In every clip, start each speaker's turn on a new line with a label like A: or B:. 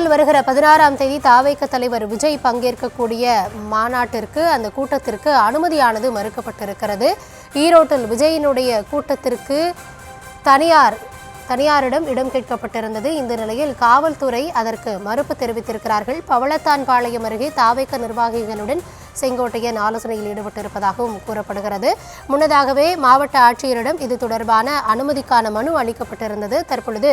A: ஈரோட்டில் வருகிற 16ஆம் தேதி தாவேக தலைவர் விஜய் பங்கேற்கக்கூடிய மாநாட்டிற்கு அந்த கூட்டத்திற்கு அனுமதியானது மறுக்கப்பட்டிருக்கிறது. ஈரோட்டில் விஜயினுடைய கூட்டத்திற்கு தனியாரிடம் இடம் கேட்கப்பட்டிருந்தது. இந்த நிலையில் காவல்துறை அதற்கு மறுப்பு தெரிவித்திருக்கிறார்கள். பவளத்தான்பாளையம் அருகே தாவேக நிர்வாகிகளுடன் செங்கோட்டையன் ஆலோசனையில் ஈடுபட்டிருப்பதாகவும் கூறப்படுகிறது. முன்னதாகவே மாவட்ட ஆட்சியரிடம் இது தொடர்பான அனுமதிக்கான மனு அளிக்கப்பட்டிருந்தது. தற்பொழுது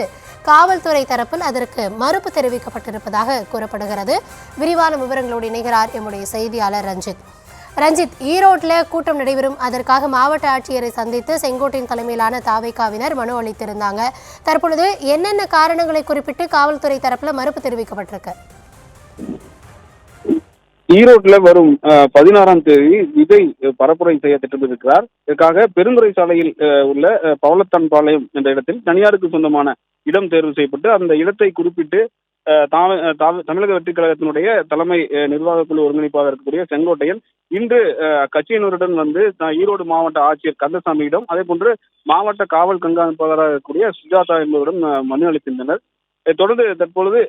A: காவல்துறை தரப்பில் அதற்கு மறுப்பு தெரிவிக்கப்பட்டிருப்பதாக கூறப்படுகிறது. விரிவான விவரங்களோடு இணைகிறார் எம்முடைய செய்தியாளர் ரஞ்சித். ஈரோட்டில் கூட்டம் நடைபெறும், அதற்காக மாவட்ட ஆட்சியரை சந்தித்து செங்கோட்டையின் தலைமையிலான தாவேகாவினர் மனு அளித்திருந்தாங்க. தற்பொழுது என்னென்ன காரணங்களை குறிப்பிட்டு காவல்துறை தரப்புல மறுப்பு தெரிவிக்கப்பட்டிருக்கு?
B: ஈரோட்டில் வரும் 16ஆம் தேதி விஜய் பரப்புரை செய்ய திட்டமிட்டிருக்கிறார். இதற்காக பெருந்துறை சாலையில் உள்ள பவளத்தான்பாளையம் என்ற இடத்தில் தனியாருக்கு சொந்தமான இடம் தேர்வு செய்யப்பட்டு அந்த இடத்தை குறிப்பிட்டு தமிழக வெற்றி கழகத்தினுடைய தலைமை நிர்வாக குழு ஒருங்கிணைப்பாளர் இருக்கக்கூடிய செங்கோட்டையன் இன்று கட்சியினருடன் வந்து ஈரோடு மாவட்ட ஆட்சியர் கந்தசாமியிடம், அதே போன்று மாவட்ட காவல் கண்காணிப்பாளராக இருக்கக்கூடிய சுஜாதா என்பவரிடம் மனு அளித்திருந்தனர். தொடர்ந்து தற்பொழுது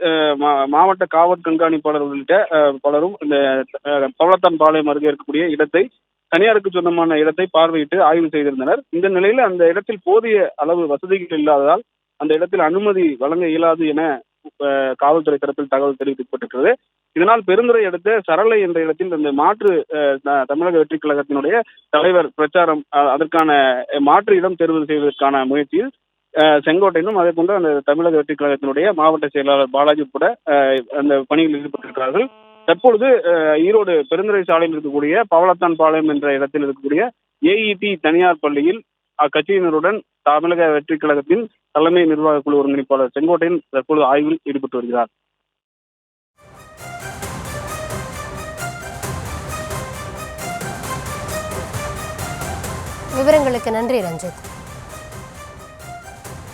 B: மாவட்ட காவல் கண்காணிப்பாளர் உள்ளிட்ட பலரும் இந்த பவளத்தான்பாளையம் அருகே இருக்கக்கூடிய இடத்தை, தனியாருக்கு சொந்தமான இடத்தை பார்வையிட்டு ஆய்வு செய்திருந்தனர். இந்த நிலையில் அந்த இடத்தில் போதிய அளவு வசதிகள் இல்லாததால் அந்த இடத்தில் அனுமதி வழங்க இயலாது என காவல்துறை தரப்பில் தகவல் தெரிவிக்கப்பட்டிருக்கிறது. இதனால் பெருந்துறை அடுத்த சரளை என்ற இடத்தில் இந்த மாற்று தமிழக வெற்றி கழகத்தினுடைய தலைவர் பிரச்சாரம், அதற்கான மாற்று இடம் தேர்வு செய்வதற்கான முயற்சியில் செங்கோட்டையனும் அதே போன்று அந்த தமிழக வெற்றி கழகத்தினுடைய மாவட்ட செயலாளர் பாலாஜி உட்பட அந்த பணியில் ஈடுபட்டிருக்கிறார்கள். தற்பொழுது ஈரோடு பெருந்துறை சாலையில் இருக்கக்கூடிய பவளத்தான்பாளையம் என்ற இடத்தில் இருக்கக்கூடிய AET தனியார் பள்ளியில் அக்கட்சியினருடன் தமிழக வெற்றி கழகத்தின் தலைமை நிர்வாக குழு ஒருங்கிணைப்பாளர் செங்கோட்டையன் தற்பொழுது ஆய்வில் ஈடுபட்டு வருகிறார்.
A: விவரங்களுக்கு நன்றி ரஞ்சித்.